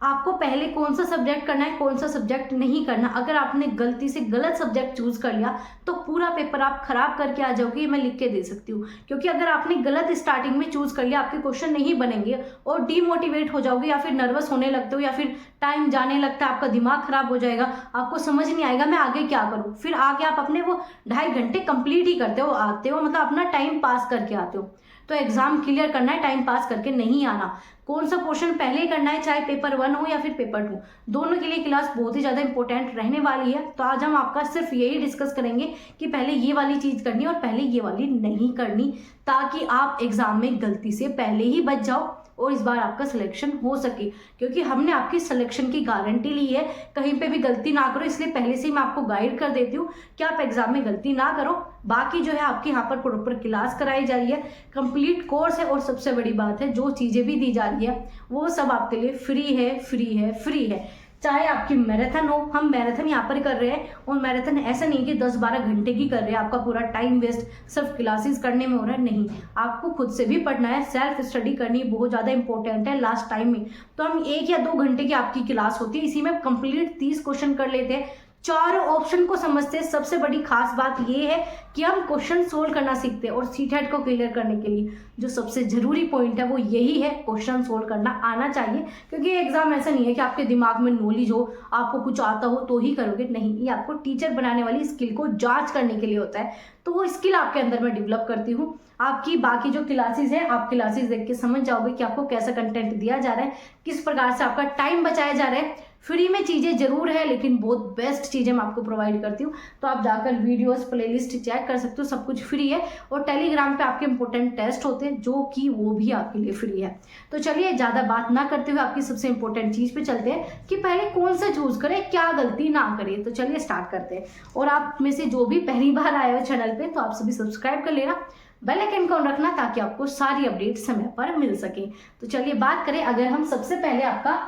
आपको पहले कौन सा सब्जेक्ट करना है, कौन सा सब्जेक्ट नहीं करना। अगर आपने गलती से गलत सब्जेक्ट चूज कर लिया तो पूरा पेपर आप खराब करके आ जाओगे, ये मैं लिख के दे सकती हूँ। क्योंकि अगर आपने गलत स्टार्टिंग में चूज कर लिया, आपके क्वेश्चन नहीं बनेंगे और डीमोटिवेट हो जाओगे, या फिर नर्वस होने लगते हो, या फिर टाइम जाने लगता है, आपका दिमाग खराब हो जाएगा, आपको समझ नहीं आएगा मैं आगे क्या करूँ। फिर आगे आप अपने वो 2.5 घंटे कंप्लीट ही करते हो, आते हो, मतलब अपना टाइम पास करके आते हो। तो एग्जाम क्लियर करना है, टाइम पास करके नहीं आना। कौन सा पोर्शन पहले करना है, चाहे पेपर 1 हो या फिर पेपर 2, दोनों के लिए क्लास बहुत ही ज़्यादा इंपॉर्टेंट रहने वाली है। तो आज हम आपका सिर्फ यही डिस्कस करेंगे कि पहले ये वाली चीज़ करनी है और पहले ये वाली नहीं करनी, ताकि आप एग्जाम में गलती से पहले ही बच जाओ और इस बार आपका सिलेक्शन हो सके। क्योंकि हमने आपकी सिलेक्शन की गारंटी ली है, कहीं पे भी गलती ना करो, इसलिए पहले से ही मैं आपको गाइड कर देती हूँ कि आप एग्जाम में गलती ना करो। बाकी जो है आपके यहाँ पर प्रॉपर क्लास कराई जा रही है, कंप्लीट कोर्स है, और सबसे बड़ी बात है जो चीज़ें भी दी जा रही है वो सब आपके लिए फ्री है, फ्री है, फ्री है। चाहे आपकी मैराथन हो, हम मैराथन यहाँ पर कर रहे हैं, और मैराथन ऐसा नहीं कि 10-12 घंटे की कर रहे हैं, आपका पूरा टाइम वेस्ट सिर्फ क्लासेस करने में हो रहा है, नहीं। आपको खुद से भी पढ़ना है, सेल्फ स्टडी करनी बहुत ज़्यादा इंपॉर्टेंट है लास्ट टाइम में। तो हम 1 या 2 घंटे की आपकी क्लास होती है, इसी में कंप्लीट 30 क्वेश्चन कर लेते हैं, चारों ऑप्शन को समझते हैं। सबसे बड़ी खास बात यह है कि हम क्वेश्चन सोल्व करना सीखते हैं, और सीटेट को क्लियर करने के लिए जो सबसे जरूरी पॉइंट है वो यही है, क्वेश्चन सोल्व करना आना चाहिए। क्योंकि एग्जाम ऐसा नहीं है कि आपके दिमाग में नॉलेज हो, आपको कुछ आता हो तो ही करोगे, नहीं। ये आपको टीचर बनाने वाली स्किल को जांच करने के लिए होता है। तो वो स्किल आपके अंदर मैं डेवलप करती हूँ। आपकी बाकी जो क्लासेस है, आप क्लासेस देख के समझ जाओगे कि आपको कैसा कंटेंट दिया जा रहा है, किस प्रकार से आपका टाइम बचाया जा रहा है। फ्री में चीज़ें जरूर है, लेकिन बहुत बेस्ट चीज़ें मैं आपको प्रोवाइड करती हूँ। तो आप जाकर वीडियोस, प्लेलिस्ट चेक कर सकते हो, सब कुछ फ्री है। और टेलीग्राम पे आपके इंपॉर्टेंट टेस्ट होते हैं जो कि वो भी आपके लिए फ्री है। तो चलिए ज़्यादा बात ना करते हुए आपकी सबसे इंपॉर्टेंट चीज़ पे चलते हैं कि पहले कौन सा चूज करें, क्या गलती ना करें। तो चलिए स्टार्ट करते हैं। और आप में से जो भी पहली बार आए हो चैनल पे, तो आप सभी सब्सक्राइब कर लेना, बेल आइकन को रखना, ताकि आपको सारी अपडेट समय पर मिल सके। तो चलिए बात करें, अगर हम सबसे पहले आपका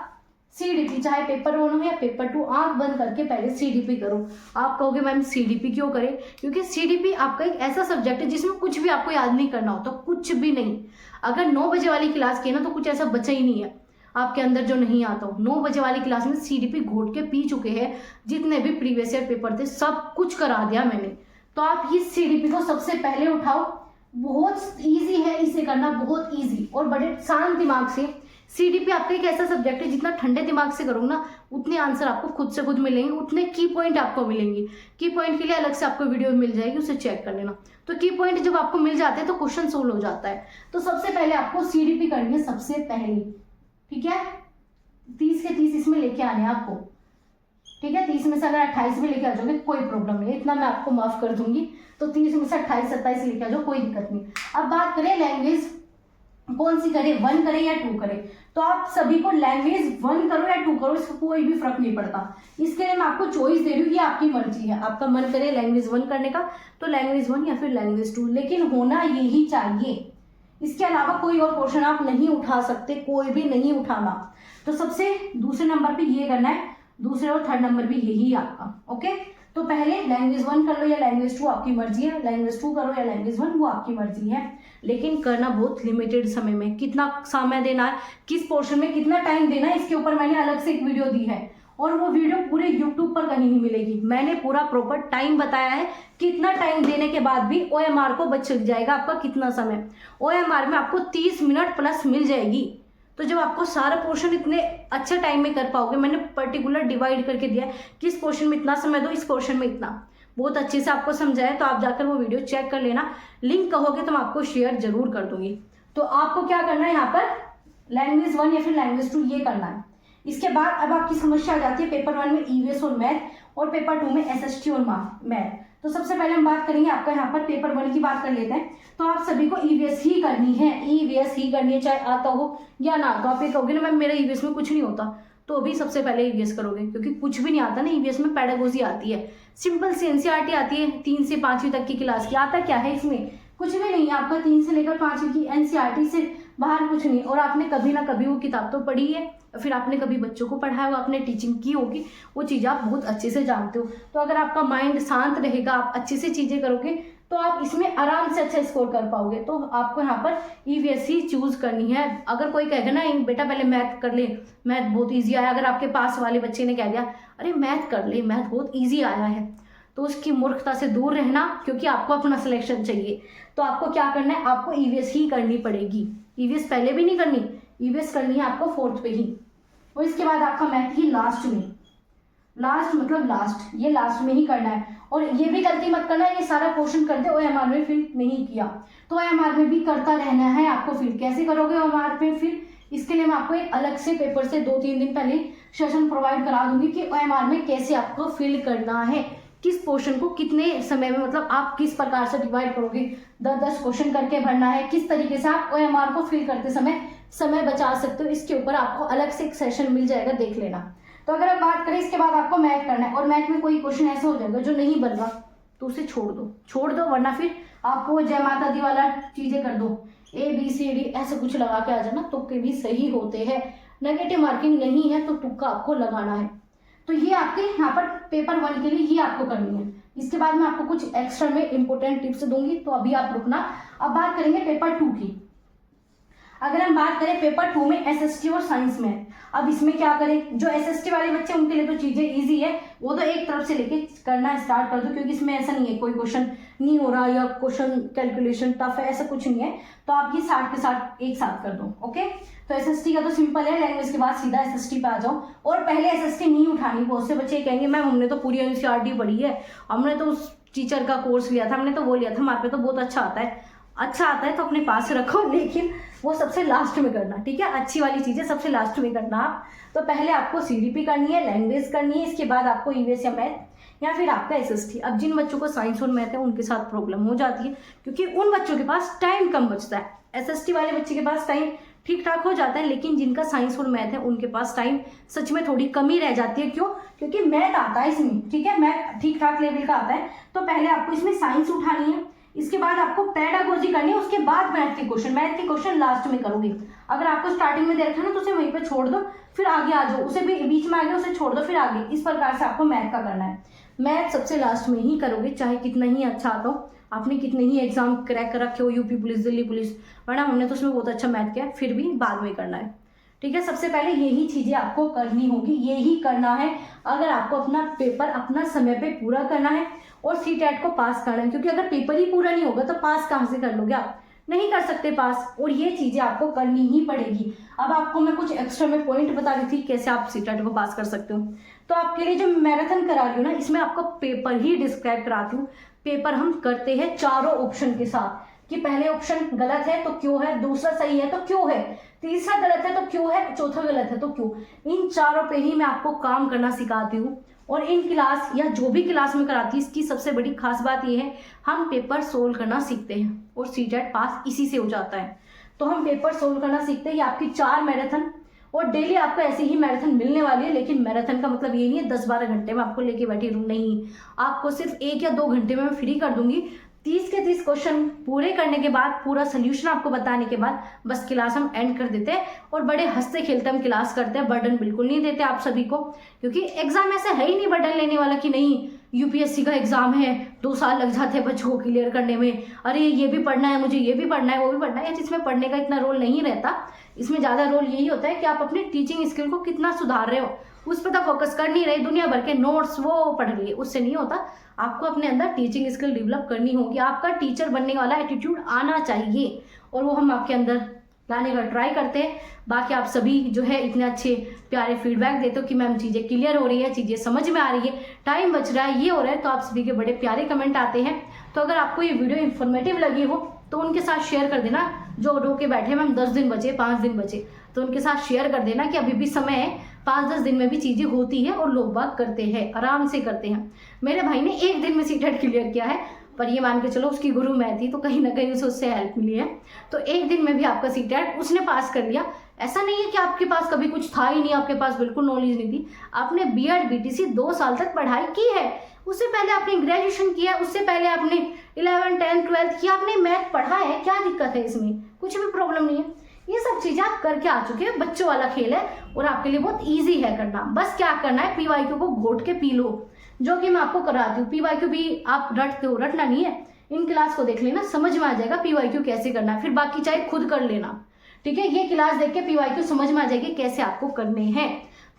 सीडीपी, चाहे पेपर 1 हो या पेपर 2, आंख बंद करके पहले सीडीपी करो। आप कहोगे मैम सीडीपी क्यों करें? क्योंकि सीडीपी आपका एक ऐसा सब्जेक्ट है जिसमें कुछ भी आपको याद नहीं करना होता, कुछ भी नहीं। अगर 9 बजे वाली क्लास की है ना, तो कुछ ऐसा बचा ही नहीं है आपके अंदर जो नहीं आता हो। 9 बजे वाली क्लास में सीडीपी घोट के पी चुके हैं, जितने भी प्रीवियस ईयर पेपर थे सब कुछ करा दिया मैंने। तो आप इस सीडीपी को सबसे पहले उठाओ, बहुत ईजी है इसे करना, बहुत ईजी, और बड़े शांत दिमाग से। सीडीपी आपका एक ऐसा सब्जेक्ट है, जितना ठंडे दिमाग से करोगे ना, उतने आंसर आपको खुद से खुद मिलेंगे, उतने की पॉइंट आपको मिलेंगे। की पॉइंट के लिए अलग से आपको वीडियो मिल जाएगी, उसे चेक कर लेना। तो की पॉइंट जब आपको मिल जाते हैं तो क्वेश्चन सोल्व हो जाता है। तो सबसे पहले आपको सीडीपी करनी है, सबसे पहले, ठीक है। 30 के 30 इसमें लेके आने हैं आपको, ठीक है। 30 में से अगर 28 में लेके आ जाओगे कोई प्रॉब्लम नहीं, इतना मैं आपको माफ कर दूंगी। तो 30 में से 28, 27 लेके आ जाओ, कोई दिक्कत नहीं। अब बात करें लैंग्वेज कौन सी करें, 1 करें या 2 करें। तो आप सभी को लैंग्वेज 1 करो या 2 करो, इसको कोई भी फर्क नहीं पड़ता। इसके लिए मैं आपको चॉइस दे रही हूँ, ये आपकी मर्जी है। आपका मन करे लैंग्वेज 1 करने का तो लैंग्वेज 1 या फिर लैंग्वेज 2, लेकिन होना यही चाहिए। इसके अलावा कोई और पोर्शन आप नहीं उठा सकते, कोई भी नहीं उठाना। तो सबसे दूसरे नंबर पे ये करना है, दूसरे और थर्ड नंबर भी यही आपका, ओके। तो पहले लैंग्वेज 1 कर लो या लैंग्वेज 2, आपकी मर्जी है। लैंग्वेज 2 करो या लैंग्वेज 1, वो आपकी मर्जी है, लेकिन करना बहुत लिमिटेड समय में। कितना समय देना है, किस पोर्शन में कितना टाइम देना है, इसके ऊपर मैंने अलग से एक वीडियो दी है, और वो वीडियो पूरे यूट्यूब पर कहीं नहीं मिलेगी। मैंने पूरा प्रॉपर टाइम बताया है, कितना टाइम देने के बाद भी OMR को बच जाएगा आपका कितना समय। OMR में आपको 30 मिनट प्लस मिल जाएगी। तो जब आपको सारा पोर्शन इतने अच्छे टाइम में कर पाओगे, मैंने पर्टिकुलर डिवाइड करके दिया है कि इस पोर्शन में इतना समय दो, इस पोर्शन में इतना, बहुत अच्छे से आपको समझाया। तो आप जाकर वो वीडियो चेक कर लेना, लिंक कहोगे तो मैं आपको शेयर जरूर कर दूंगी। तो आपको क्या करना है, यहाँ पर लैंग्वेज 1 या फिर लैंग्वेज 2 ये करना है। इसके बाद अब आपकी समस्या आ जाती है पेपर 1 में ईवीएस और मैथ, और पेपर 2 में एसएसटी और मैथ। तो सबसे पहले हम बात करेंगे आपका यहाँ पर पेपर 1 की बात कर लेते हैं। तो आप सभी को ईवीएस ही करनी है, ईवीएस ही करनी है, चाहे आता हो या ना। तो आप ये कहोगे ना मैम मेरा ईवीएस में कुछ नहीं होता, तो अभी सबसे पहले ईवीएस करोगे, क्योंकि कुछ भी नहीं आता ना ईवीएस में। पेडागोजी आती है, सिंपल सी एनसीईआरटी आती है 3 से 5वीं तक की क्लास की। आता क्या है इसमें, कुछ भी नहीं है आपका। 3 से लेकर 5वीं की एनसीईआरटी से बाहर कुछ नहीं। और आपने कभी ना कभी वो किताब तो पढ़ी है, फिर आपने कभी बच्चों को पढ़ाया हो, आपने टीचिंग की होगी, वो चीज़ आप बहुत अच्छे से जानते हो। तो अगर आपका माइंड शांत रहेगा, आप अच्छे से चीज़ें करोगे, तो आप इसमें आराम से अच्छा स्कोर कर पाओगे। तो आपको यहाँ पर ईवीएस ही चूज करनी है। अगर कोई कहेगा ना बेटा पहले मैथ कर ले, मैथ बहुत ईजी आया, अगर आपके पास वाले बच्चे ने कह दिया अरे मैथ कर ले, मैथ बहुत ईजी आया है, तो उसकी मूर्खता से दूर रहना, क्योंकि आपको अपना सिलेक्शन चाहिए। तो आपको क्या करना है, आपको ईवीएस ही करनी पड़ेगी। ईवीएस पहले भी नहीं करनी, ईवीएस करनी है आपको 4th पे ही। और इसके बाद आपका मैथ ही लास्ट में, लास्ट मतलब लास्ट, ये लास्ट में ही करना है। और ये भी गलती मत करना ये सारा क्वेश्चन करते ओएमआर में फिल नहीं किया, तो ओएमआर में भी करता रहना है आपको फिल। कैसे करोगे ओएमआर में फिल, इसके लिए मैं आपको एक अलग से पेपर से 2-3 दिन पहले सेशन प्रोवाइड करा दूंगी कि ओएमआर में कैसे आपको फिल करना है, किस पोर्शन को कितने समय में, मतलब आप किस प्रकार से डिवाइड करोगे, 10-10 क्वेश्चन करके भरना है, किस तरीके से आप ओएमआर को फिल करते समय बचा सकते हो, इसके ऊपर आपको अलग से एक सेशन मिल जाएगा, देख लेना। तो अगर हम बात करें इसके बाद आपको मैथ करना है, और मैथ में कोई क्वेश्चन ऐसा हो जाएगा जो नहीं बन रहा तो उसे छोड़ दो, वरना फिर आपको वो जय माता दी वाला चीजें कर दो, ABCD ऐसा कुछ लगा के आ जाना, तुक्के भी सही होते हैं। नेगेटिव मार्किंग नहीं है तो तुक्का आपको लगाना है। तो ये आपके यहाँ पर पेपर 1 के लिए ये आपको करनी है। इसके बाद मैं आपको कुछ एक्स्ट्रा में इंपॉर्टेंट टिप्स दूंगी, तो अभी आप रुकना। अब बात करेंगे पेपर 2 की। अगर हम बात करें पेपर 2 में SST और साइंस में, अब इसमें क्या करें, जो SST वाले बच्चे उनके लिए तो चीजें इजी है, वो तो एक तरफ से लेके करना स्टार्ट कर दो, क्योंकि इसमें ऐसा नहीं है कोई क्वेश्चन नहीं हो रहा या क्वेश्चन कैलकुलेशन टफ है, ऐसा कुछ नहीं है। तो आप ये 60 के साथ एक साथ कर दो। ओके, तो SST का तो सिंपल है, लैंग्वेज के बाद सीधा SST पे आ जाओ। और पहले SST नहीं उठानी। बहुत से बच्चे कहेंगे मैम हमने तो पूरी NCERT पढ़ी है, हमने तो उस टीचर का कोर्स लिया था, हमने तो वो लिया था, हमारे पे तो बहुत अच्छा आता है तो अपने पास रखो, लेकिन वो सबसे लास्ट में करना, ठीक है। अच्छी वाली चीजें सबसे लास्ट में करना आप। तो पहले आपको CDP करनी है, लैंग्वेज करनी है, इसके बाद आपको EVS या मैथ या फिर आपका SST। अब जिन बच्चों को साइंस और मैथ है उनके साथ प्रॉब्लम हो जाती है, क्योंकि उन बच्चों के पास टाइम कम बचता है। SST वाले बच्चे के पास टाइम ठीक ठाक हो जाता है, लेकिन जिनका साइंस और मैथ है उनके पास टाइम सच में थोड़ी कमी रह जाती है। क्यों? क्योंकि मैथ आता है इसमें, ठीक है, मैथ ठीक ठाक लेवल का आता है। तो पहले आपको इसमें साइंस उठानी है, इसके बाद आपको पेडागोजी करनी है, उसके बाद मैथ के क्वेश्चन लास्ट में करोगे। अगर आपको स्टार्टिंग में दे रखा है ना तो उसे वहीं पे छोड़ दो, फिर आगे आ जाओ, उसे भी बीच में आ गया उसे छोड़ दो, फिर आगे। इस प्रकार से आपको मैथ का करना है। मैथ सबसे लास्ट में ही करोगे, चाहे कितना ही अच्छा आता हो, आपने कितने ही एग्जाम क्रैक कर रखे हो, यूपी पुलिस, दिल्ली पुलिस, वरना हमने तो उसमें बहुत अच्छा मैथ किया, फिर भी बाद में करना है, ठीक है। सबसे पहले यही चीजें आपको करनी होगी, यही करना है अगर आपको अपना पेपर अपना समय पे पूरा करना है और CTET को पास करना है। क्योंकि अगर पेपर ही पूरा नहीं होगा तो पास कहाँ से कर लोगे आप, नहीं कर सकते पास, और ये चीजें आपको करनी ही पड़ेगी। अब आपको मैं कुछ एक्स्ट्रा में पॉइंट बता रही थी कैसे आप CTET को पास कर सकते हो। तो आपके लिए जो मैराथन करा रही हूँ ना, इसमें आपको पेपर ही डिस्क्राइब कराती हूँ। पेपर हम करते हैं चारों ऑप्शन के साथ, कि पहले ऑप्शन गलत है तो क्यों है, दूसरा सही है तो क्यों है, तीसरा गलत है तो क्यों है, चौथा गलत है तो क्यों। इन चारों पे ही मैं आपको काम करना सिखाती हूँ। और इन क्लास या जो भी क्लास में कराती हूँ, इसकी सबसे बड़ी खास बात यह है हम पेपर सोल्व करना सीखते हैं और CTET पास इसी से हो जाता है। तो हम पेपर सोल्व करना सीखते हैं। ये आपकी 4 मैराथन, और डेली आपको ऐसी ही मैराथन मिलने वाली है। लेकिन मैराथन का मतलब ये नहीं है 10-12 घंटे में आपको लेके बैठी रहूं, नहीं, आपको सिर्फ 1 या 2 घंटे में मैं फ्री कर दूंगी। 30 के 30 क्वेश्चन पूरे करने के बाद, पूरा सोल्यूशन आपको बताने के बाद बस क्लास हम एंड कर देते हैं। और बड़े हंसते खेलते हम क्लास करते हैं, बर्डन बिल्कुल नहीं देते आप सभी को, क्योंकि एग्जाम ऐसा है ही नहीं बर्डन लेने वाला कि नहीं UPSC का एग्जाम है 2 साल लग जाते हैं बच्चों को क्लियर करने में, अरे ये भी पढ़ना है मुझे, ये भी पढ़ना है वो भी पढ़ना है। इसमें पढ़ने का इतना रोल नहीं रहता, इसमें ज़्यादा रोल यही होता है कि आप अपनी टीचिंग स्किल को कितना सुधार रहे हो, उस पर तो फोकस कर नहीं रहे, दुनिया भर के नोट्स वो पढ़ लिए, उससे नहीं होता। आपको अपने अंदर टीचिंग स्किल डेवलप करनी होगी, आपका टीचर बनने वाला एटीट्यूड आना चाहिए, और वो हम आपके अंदर लाने का ट्राई करते हैं। बाकी आप सभी जो है इतने अच्छे प्यारे फीडबैक देते हो कि मैम चीज़ें क्लियर हो रही है, चीज़ें समझ में आ रही है, टाइम बच रहा है, ये हो रहा है, तो आप सभी के बड़े प्यारे कमेंट आते हैं। तो अगर आपको ये वीडियो इन्फॉर्मेटिव लगी हो तो उनके साथ शेयर कर देना, जो रो के बैठे मैम 10 दिन बचे, 5 दिन बचे, तो उनके साथ शेयर कर देना कि अभी भी समय है, 5-10 दिन में भी चीज़ें होती है और लोग बात करते हैं, आराम से करते हैं। मेरे भाई ने 1 दिन में CTET क्लियर किया है, पर ये मान के चलो उसकी गुरु मैं थी, तो कहीं ना कहीं उसे उससे हेल्प मिली है। तो 1 दिन में भी आपका CTET उसने पास कर लिया। ऐसा नहीं है कि आपके पास कभी कुछ था ही नहीं, आपके पास बिल्कुल नॉलेज नहीं थी, आपने BEd BTC 2 साल तक पढ़ाई की है, उससे पहले आपने ग्रेजुएशन किया, उससे पहले आपने 11th 10th 12th किया, आपने मैथ पढ़ा है, क्या दिक्कत है इसमें, कुछ भी प्रॉब्लम नहीं है। ये सब चीजें आप करके आ चुके हैं, बच्चों वाला खेल है और आपके लिए बहुत ईजी है करना। बस क्या करना है, PYQ को घोट के पी लो, जो कि मैं आपको कराती हूँ। PYQ भी आप रटते हो, रटना नहीं है, इन क्लास को देख लेना, समझ में आ जाएगा पीवाईक्यू कैसे करना है, फिर बाकी चाहे खुद कर लेना, ठीक है। ये क्लास देख के पीवाईक्यू समझ में आ जाएगी कैसे आपको करने हैं।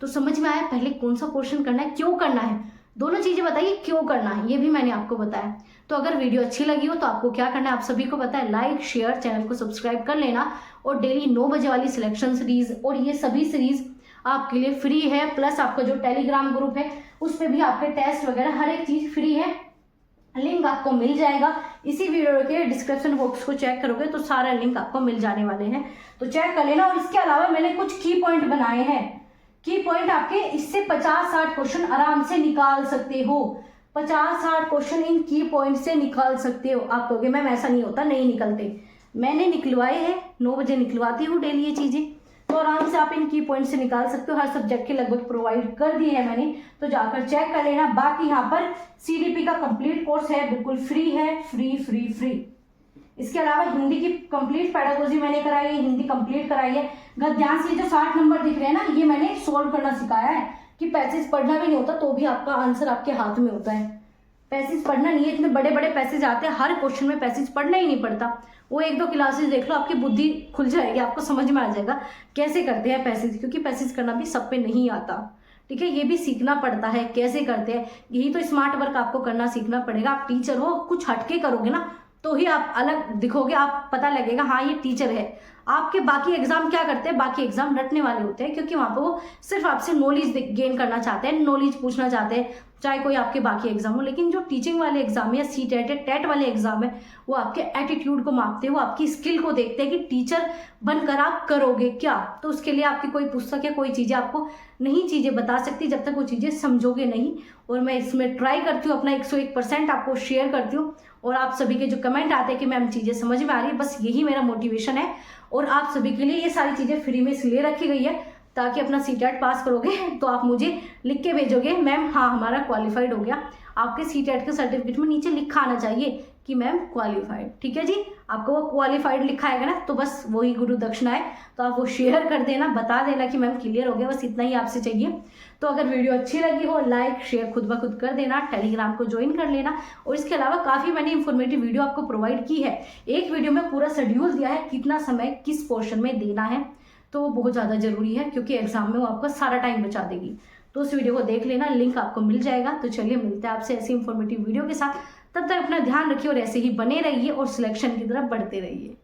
तो समझ में आया पहले कौन सा क्वेश्चन करना है, क्यों करना है, दोनों चीजें बताइए, क्यों करना है ये भी मैंने आपको बताया। तो अगर वीडियो अच्छी लगी हो तो आपको क्या करना है, आप सभी को पता है, लाइक शेयर, चैनल को सब्सक्राइब कर लेना, और डेली 9 बजे वाली सिलेक्शन सीरीज और ये सभी सीरीज आपके लिए फ्री है। प्लस आपका जो टेलीग्राम ग्रुप है उस पर भी आपके टेस्ट वगैरह हर एक चीज फ्री है, लिंक आपको मिल जाएगा। इसी वीडियो के डिस्क्रिप्शन बॉक्स को चेक करोगे तो सारा लिंक आपको मिल जाने वाले हैं, तो चेक कर लेना। और इसके अलावा मैंने कुछ की पॉइंट बनाए हैं, की पॉइंट आपके इससे 50-60 क्वेश्चन आराम से निकाल सकते हो, 50-60 क्वेश्चन इन की पॉइंट से निकाल सकते हो। आप कहोगे मैम ऐसा नहीं होता, नहीं निकलते, मैंने निकलवाए हैं, 9 बजे निकलवाती हूँ डेली ये चीजें, तो आराम से आप इन की पॉइंट से निकाल सकते हो। हर सब्जेक्ट के लगभग प्रोवाइड कर दिए हैं मैंने, तो जाकर चेक कर लेना। बाकी यहाँ पर CDP का कंप्लीट कोर्स है, बिल्कुल फ्री है, फ्री फ्री फ्री। इसके अलावा हिंदी की कंप्लीट पेडागोजी मैंने कराई है, हिंदी कंप्लीट कराई है। गद्यांश ये जो 60 नंबर दिख रहे हैं ना, ये मैंने सोल्व करना सिखाया है कि पैसेज पढ़ना भी नहीं होता तो भी आपका आंसर आपके हाथ में होता है। पैसेज पढ़ना नहीं है, इतने बड़े बड़े पैसेज आते हैं, हर क्वेश्चन में पैसेज पढ़ना ही नहीं पड़ता। वो 1-2 क्लासेस देख लो, आपकी बुद्धि खुल जाएगी, आपको समझ में आ जाएगा कैसे करते हैं पैसेज, क्योंकि पैसेज करना भी सब पे नहीं आता, ठीक है। ये भी सीखना पड़ता है कैसे करते हैं, यही तो स्मार्ट वर्क आपको करना सीखना पड़ेगा। आप टीचर हो, कुछ हटके करोगे ना तो ही आप अलग दिखोगे, आप पता लगेगा हाँ ये टीचर है। आपके बाकी एग्जाम क्या करते हैं, बाकी एग्जाम रटने वाले होते हैं, क्योंकि वहां पर वो सिर्फ आपसे नॉलेज गेन करना चाहते हैं, नॉलेज पूछना चाहते हैं, चाहे कोई आपके बाकी एग्जाम हो। लेकिन जो टीचिंग वाले एग्जाम या टेट वाले एग्जाम है, वो आपके एटीट्यूड को मापते हैं, वो आपकी स्किल को देखते हैं कि टीचर बनकर आप करोगे क्या। तो उसके लिए आपकी कोई पुस्तक या कोई चीज़ें आपको नहीं चीज़ें बता सकती जब तक वो चीज़ें समझोगे नहीं। और मैं इसमें ट्राई करती हूँ, अपना 101% आपको शेयर करती हूँ, और आप सभी के जो कमेंट आते हैं कि मैम चीज़ें समझ में आ रही है, बस यही मेरा मोटिवेशन है। और आप सभी के लिए ये सारी चीज़ें फ्री में इसलिए रखी गई है ताकि अपना CTET पास करोगे तो आप मुझे लिख के भेजोगे मैम हाँ हमारा क्वालिफाइड हो गया। आपके CTET के सर्टिफिकेट में नीचे लिखा आना चाहिए कि मैम क्वालिफाइड, ठीक है जी। आपको वो क्वालिफाइड लिखा आएगा ना, तो बस वही गुरु दक्षिणा है, तो आप वो शेयर कर देना, बता देना कि मैम क्लियर हो गया, बस इतना ही आपसे चाहिए। तो अगर वीडियो अच्छी लगी हो लाइक शेयर खुद ब खुद कर देना, टेलीग्राम को ज्वाइन कर लेना। और इसके अलावा काफ़ी मैंने इंफॉर्मेटिव वीडियो आपको प्रोवाइड की है, एक वीडियो में पूरा शेड्यूल दिया है कितना समय किस पोर्शन में देना है, तो वो बहुत ज़्यादा जरूरी है क्योंकि एग्जाम में वो आपका सारा टाइम बचा देगी। तो उस वीडियो को देख लेना, लिंक आपको मिल जाएगा। तो चलिए मिलते हैं आपसे ऐसी इंफॉर्मेटिव वीडियो के साथ, तब तक अपना ध्यान रखिए और ऐसे ही बने रहिए और सिलेक्शन की तरफ बढ़ते रहिए।